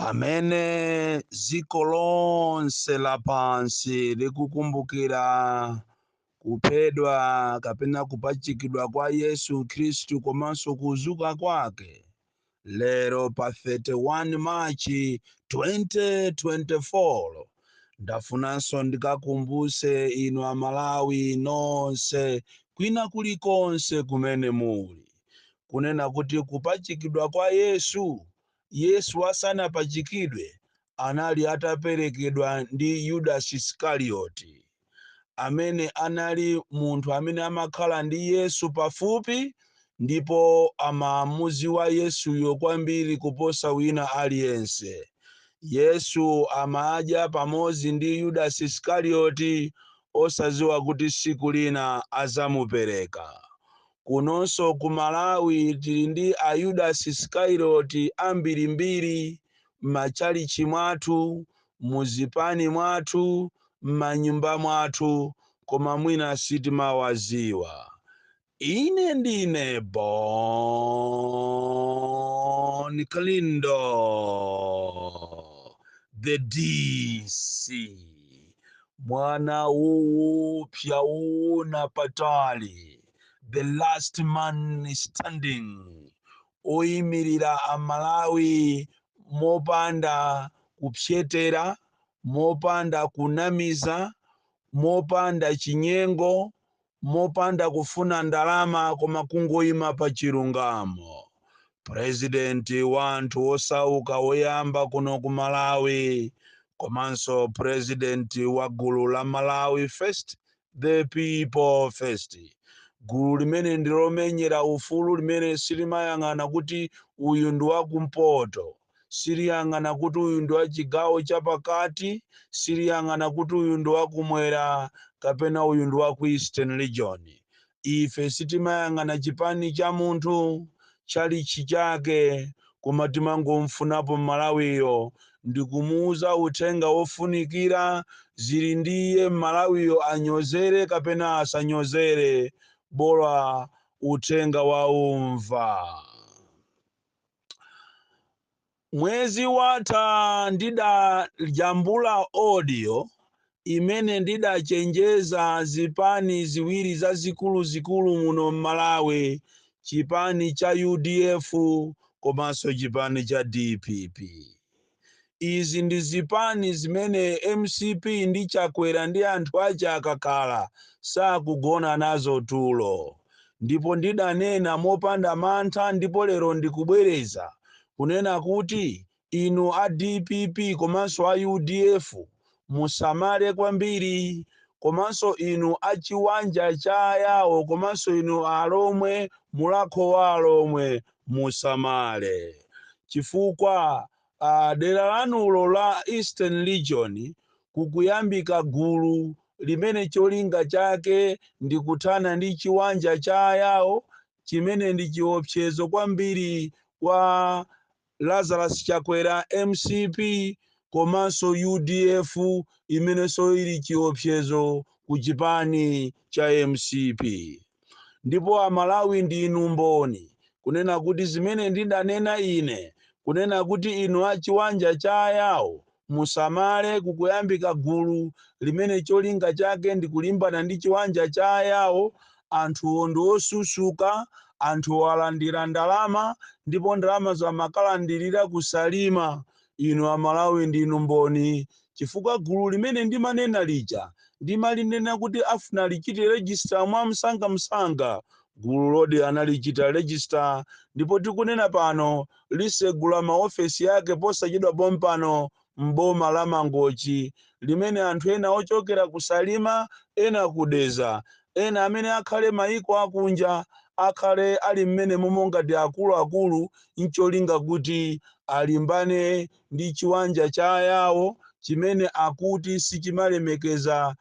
Pamene dziko lonse lapansi likukumbukira kuphedwa kapena kupachikidwa kwa Yesu Kristu komanso kuzuka kwake, lero pa 31 Machi 2024 ndafunanso ndikakumbuse inu Amalawi nonse kwina kulikonse kumene muli, kunena kuti kupachikidwa kwa Yesu asanapachikidwe anali ataperekedwa ndi Yudasi Iskarioti, amene anali munthu amene amakhala ndi Yesu pafupi ndipo amamuziwa Yesuyo kwambiri kuposa wina aliyense. Yesu amadya pamodzi ndi Yudasi Iskarioti osaziwa kuti siku lina azamupereka. Kunonso ku Malawi tili ndi Yudasi Iskarioti ambirimbiri m'machalichi mwathu, muzipani mwathu, m'manyumba mwathu, koma mwina sitimawaziwa. Ine ndine Bon Kalindo, the DC, mwana upya una patali, the last man standing, oyimirira Amalawi mopanda kupyetera, mopanda kunamiza, mopanda chinyengo, mopanda kufuna ndalama koma kungoyima pa chilungamo. President wanthu osauka woyamba kuno ku Malawi, komanso president wa gulu la Malawi First, the people first. Gulu limene ndilomenyera ufulu, limene silimayang'ana kuti uyu ndi wakumpoto, siliyang'ana kuti uyu ndi wa chigawo chapakati, siliyang'ana kuti uyu ndi wakumwera kapena uyu ndi wa ku Eastern Region. Ife sitimayang'ana chipani cha munthu chalichi chake, koma timangomfunapo Malawiyo ndi kumuuza uthenga wofunikira, zili ndiye Malawiyo anyozere kapena asanyozere, bora uthenga waumva. Mwezi watha ndidajambula audio imene ndidachenjeza zipani ziwiri zazikulu muno Malawi, chipani cha UDF komanso chipani cha DPP. Izi ndi zipani zimene MCP ndi Chakwera ndi anthu aja akakhala sakugona nazo tulo, ndipo ndidanena mopanda mantha, ndipo lero ndikubwereza kunena kuti inu a DPP komanso a UDF musamale kwambiri, komanso inu a chiwanja cha yawo, komanso inu alomwe mulakho wa alomwe musamale, chifukwa dera lanulo la Eastern Region kukuyambika gulu limene cholinga chake ndi kuthana ndi chiwanja cha yawo, chimene ndi chiopsezo kwambiri kwa Lazarus Chakwera MCP komanso UDF imene so ili chiopsezo ku chipani cha MCP. Ndipo Amalawi ndi inu mboni kunena kuti zimene ndidanena ine, kunena kuti inu a chiwanja cha yawo musamale kukuyambika gulu limene cholinga chake ndi kulimbana ndi chiwanja cha yawo. Anthu ndi osusuka, anthu alandira ndalama, ndipo ndalama zamakalandirira kusalima. Inu Amalawi ndi inu mboni, chifukwa gulu limene ndimanena lija ndimalinena kuti afuna lichite register mwa msanga, gulu lodi analichita register, ndipo tikunena pano lisegula maofesi yake posachedwa pompano mboma la Mangochi, limene anthu ena ochokera kusalima, ena kudeza, ena amene akhale maiko akunja akhale ali mmene momongati akuluakulu, ncholinga kuti alimbane ndi chiwanja cha yawo chimene akuti sichimalemekeza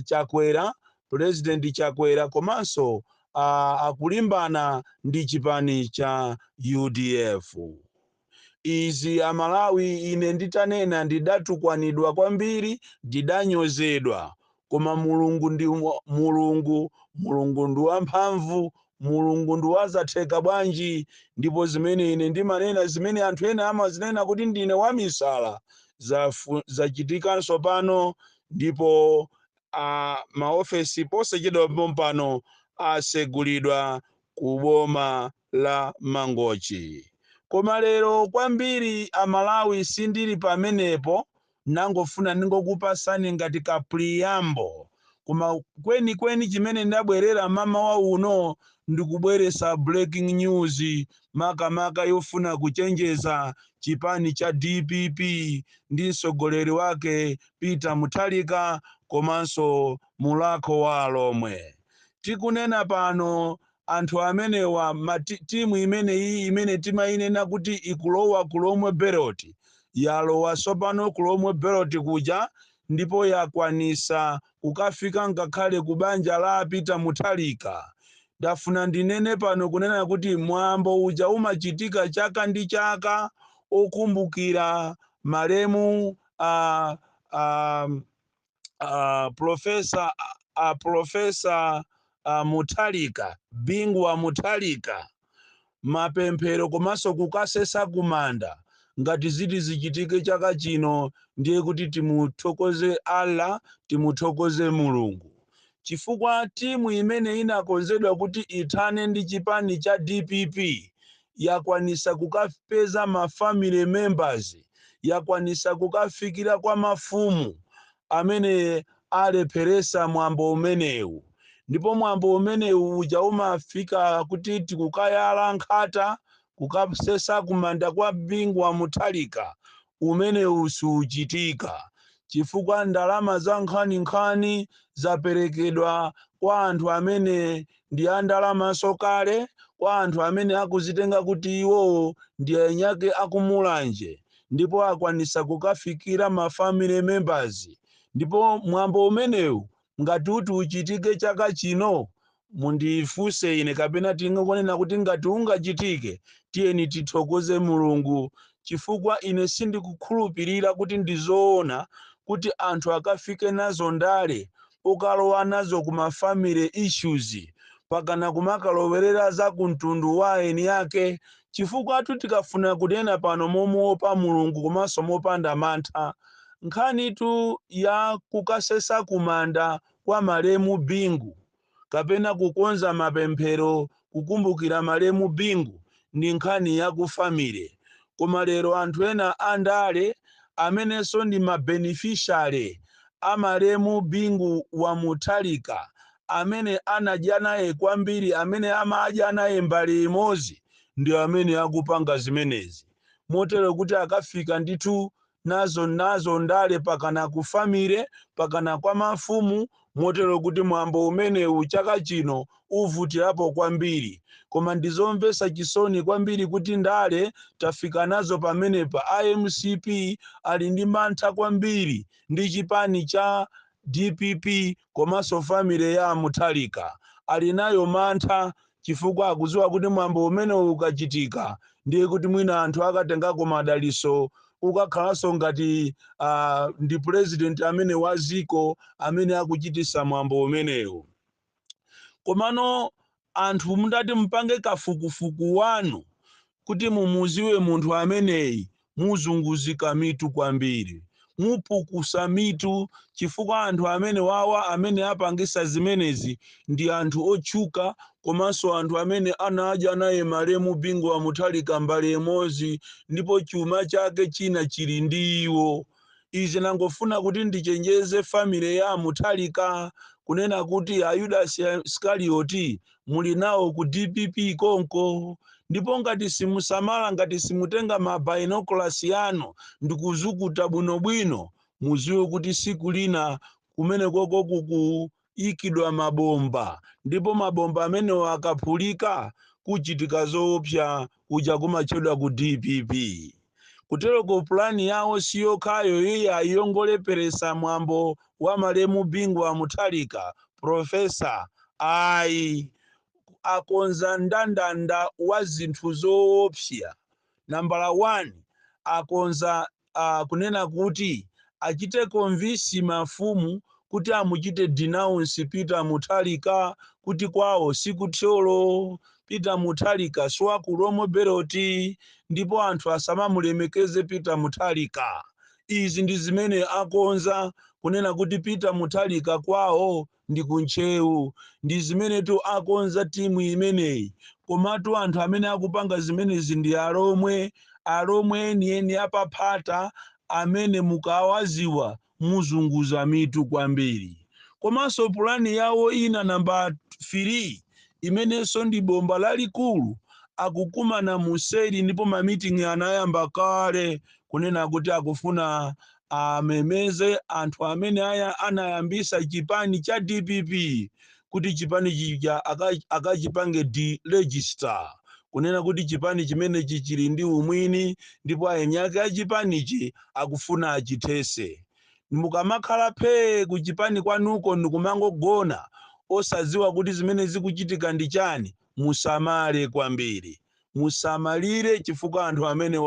Chakwera, President Chakwera, komanso akulimbana ndi chipani cha UDF. Izi Amalawi ine nditanena ndidatukwanidwa kwambiri, ndidanyozedwa, koma Mulungu ndi Mulungu ndi wamphamvu, mulungu ndiwazatheka bwanji, ndipo zimene ine ndimanena zimene anthu ena amazinena kuti ndine wamisala zachitikanso pano, ndipo maofesi posachedwa pompano asegulidwa ku boma la Mangochi. Koma lero kwambiri amalawi sindili pamenepo, nangofuna ndingokupasani ngati kapriyambo. Koma kweni chimene ndabwerera mama wa uno ndikubweresa breaking news makamaka yofuna kuchenjeza chipani cha DPP ndi mtsogoleri wake Peter Mutharika komanso mulako wa lomwe. Tikunena pano anthu amenewa timu imene timayinena kuti ikulowa kulomwe Beloti yalowa sopano kulomwe Beloti kuja, ndipo yakwanisa kukafika ngakhale kubanja la Peter Mutharika. Ndafuna ndinene pano kunena kuti mwambo uja umachitika chaka ndi chaka okumbukira malemu Profesa Mutharika, bingwa Mutharika, mapemphero komanso kukasesa kumanda. Ngati ziti zichitike chaka chino, ndiye kuti timuthokoze Allah, timuthokoze mulungu. Chifukwa timu imene inakonzedwa kuti ithane ndi chipani cha DPP yakwanisa kukapeza family members, yakwanisa kukafikira kwa mafumu amene alepheresa mwambo umenewu. Ndipo mwambo umenewu uja umafika kuti tikukayala nkhata kukasesa kumanda kwa bingwa Mutharika, umenewu suchitika chifukwa ndalama za nkhani zaperekedwa kwa anthu amene ndi andalama sokale, kwa anthu amene akuzitenga kuti iwo ndi anyake akumulanje, ndipo akwanisa kukafikira family members. Ndipo mwambo umenewu ngati uti uchitike chaka chino, mundifuse ine kapena tingonena kuti ngati ungachitike, tiyeni tithokoze mulungu, chifukwa ine sindikukhulupirira kuti ndizoona kuti anthu akafike nazo ndale ukalowa nazo kuma family issues pakana kumakalowerera za kumtundu wa eni yake. Chifukwa tikafuna kunena pano momuopa mulungu komanso mopanda mantha, nkhanitu ya kukasesa kumanda kwa malemu bingu kapena kukonza mapemphero kukumbukira malemu bingu ndi nkhani ya kufamile. Koma lero anthu ena andale amenenso ndi mabeneficiary amalemu bingu wa Mutharika, amene anadya naye kwambiri, amene amadya naye mbali imodzi, ndi amene akupanga zimenezi. Motero kuti akafika ndithu nazo ndale pakana kufamile, pakana kwa mafumu, motero kuti mwambo umenewu chaka chino uvutirapo kwambiri. Koma ndizomvesa chisoni kwambiri kuti ndale tafika nazo pamene pa IMCP ali ndi mantha kwambiri ndi chipani cha DPP komanso family ya Mutharika. Ali nayo mantha chifukwa akuziwa kuti mwambo umenewu ukachitika, ndiye kuti mwina anthu akatengako madaliso ukakhalanso ngati ndi president amene waziko amene akuchitisa mwambo umenewu. Komano anthu mundati mpange kafukufuku wanu kuti mumuziwe munthu ameneyi, muzunguzika mitu kwambiri, mupukusa mitu, chifukwa anthu amene wawa amene apangisa zimenezi ndi anthu otchuka, komanso anthu amene anadya naye malemu bingu wa Mutharika mbali imodzi, ndipo chuma chake china chili ndi iwo. Izi nangofuna kuti ndichenjeze family ya Mutharika kunena kuti Ayudas Iskarioti muli nawo ku DPP konko, ndipo ngati simusamala, ngati simutenga mabinoculars yanu ndikuzukuta bwinobwino, muziwe kuti siku lina kumene koko kukuyikidwa mabomba, ndipo mabomba amene akaphulika kuchitika zoopsa kuja kumatchedwa ku DPP. Kutero ku plani yawo siyokhayo iye ayongoleperesa mwambo wa malemu bingu wa Mutharika Profesa akonza ndandanda wa zinthu zoopsa. Nambala 1 akonza kunena kuti achite konvisi mafumu kuti amuchite denounce Peter Mutharika kuti kwawo sikutyolo, Peter Mutharika siwakulomo Beroti, ndipo anthu asamamulemekeze Peter Mutharika. Izi ndi zimene akonza kunena kuti Peter Mutharika kwawo ndi kunchewu, ndi zimene tu akonza timu imeneyi. Komatu anthu amene akupanga zimenezi ndi alomwe eni apaphata amene mukawaziwa muzunguza mitu kwambiri. Komanso pulani yawo ina namba 3 imenenso ndi bomba lalikulu, akukumana museri ndipo mamitingi anayamba kale kunena kuti akufuna amemeze anthu amene anayambisa chipani cha DPP kuti chipani chija akachipange deregister, kunena kuti chipani chimene chili ndi umwini ndipo ayenyake achipanichi akufuna achithese. Mukamakhala phe kuchipani kwanuko ndikumangogona osaziwa kuti zimene zikuchitika ndi chani, musamale kwambiri, musamalire chifukwa anthu amene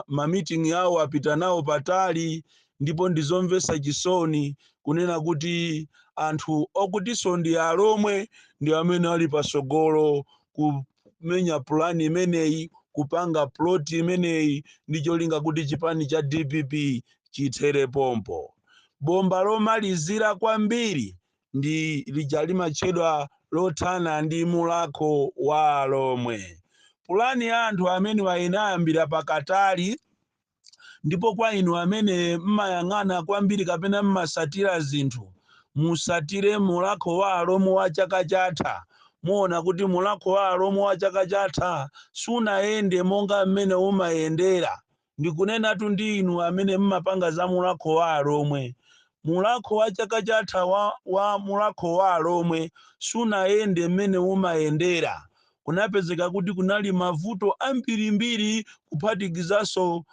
mamitingi yawo apita nawo patali, ndipo ndizomvesa chisoni kunena kuti anthu okutiso ndi alomwe ndi amene ali pasogolo kumenya pulani imeneyi, kupanga ploti imeneyi ndi cholinga kuti chipani cha DPP chithere pompo. Bomba lomalizira kwambiri ndi lija limatchedwa lothana ndi mulako wa alomwe. Pulani ya anthu amene inayambira pakatali, ndipo kwa inu amene mmayang'ana kwambiri kapena mmasatira zinthu, musatire mulako wa alomwe wa chaka chatha. Muona kuti mulako wa alomwe wa chaka chatha sunayende monga mmene umayendera. Ndikunena tu ndi inu amene mmapanga za mulako wa alomwe. Mulako wa chaka chatha wa mulako wa alomwe sunayende mmene umayendera. Kunapezeka kuti kunali mavuto ambirimbiri, kuphatikizaso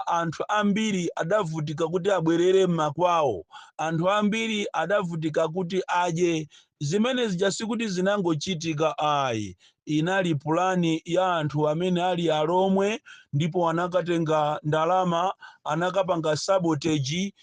anthu ambiri adavutika kuti abwerere m'makwawo, anthu ambiri adavutika kuti aje. Zimene zijasi kuti zinangochitika ayi, inali pulani ya anthu amene ali alomwe, ndipo anakatenga ndalama anakapanga sabotage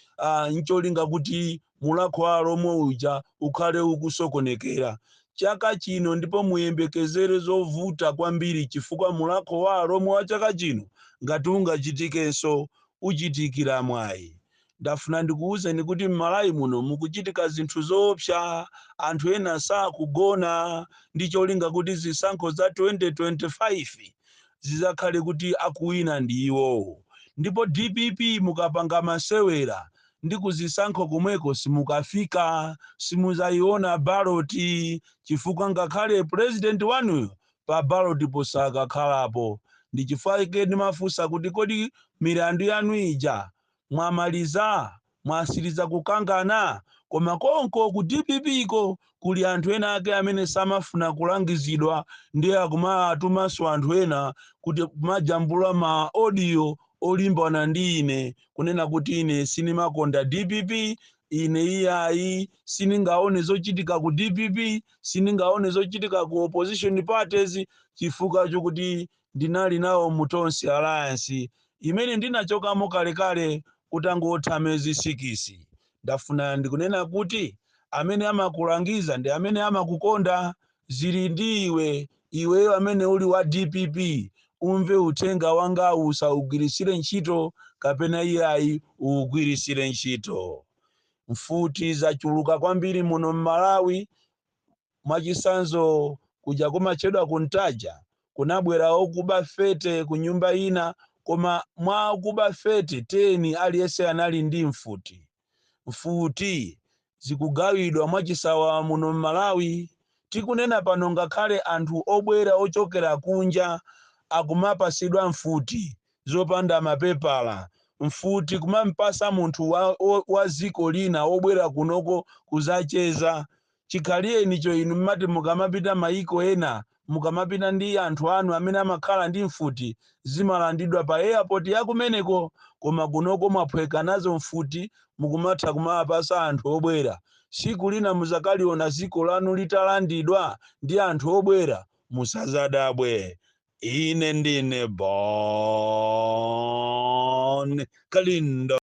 ncholinga kuti mulako wa alomwe uja ukhale ukusokonekera. Chaka chino ndipo muyembekezere zovuta kwambiri, chifukwa mulako wa alomwe wa chaka chino ngati ungachitikenso uchitikira mwayi. Ndafuna ndikuwuzeni kuti m'Malawi muno mukuchitika zinthu zoopsa, anthu ena sakugona ndi cholinga kuti zisankho za 2025 zizakhale kuti akuwina ndi iwo. Ndipo DPP mukapanga masewera ndi kuzisankho kumweko simukafika, simuzayiona baloti, chifukwa ngakhale president wanuyo pa baloti posakakhalapo. Ndi chifukwa ndimafunsa kuti kodi milandu yanu ija mwamaliza, mwasiriza kukangana? Koma konko ku DPP ko kuli anthu ena ake amene samafuna kulangizidwa, ndiye akumatumanso anthu ena kuti kumajambula ma audio olimbana ndi ine kunena kuti ine sinimakonda DPP, ine iyayi siningaone zochitika ku DPP, siningaone zochitika ku opposition parties, chifukwa chokuti ndinali nawo mutonsi alliance imene ndinachokamo kalekale kutangotha mezi 6. Ndafuna ndikunena kuti amene amakulangiza ndi amene amakukonda. Zili ndi iweyo amene uli wa DPP, umve uthenga wanga usaugwirisire ntchito kapena iyayi ugwirisire ntchito. Mfuti zachuluka kwambiri muno m'Malawi, mwachisanzo kuja kumachedwa kuntaja kunabwera okuba fete ku nyumba ina, koma mwa okuba fete 10 aliyense anali ndi mfuti. Mfuti zikugawidwa mwachisawa muno m'Malawi. Tikunena pano ngakhale anthu obwera ochokera kunja akumapasidwa mfuti zopanda mapepala. Mfuti kumampasa munthu wa ziko lina obwera kunoko kuzacheza. Chikhalieni cho inu mmati mukamapita maiko ena, mukamapita ndi anthu anu amene amakhala ndi mfuti, zimalandidwa pa airport ya kumeneko, koma kunoko mwaphweka nazo mfuti mukumatha kumapasa anthu obwera. Siku lina muzakaliona ziko lanu litalandidwa ndi anthu obwera, musazadabwe. Ine ndine Bon Kalindo.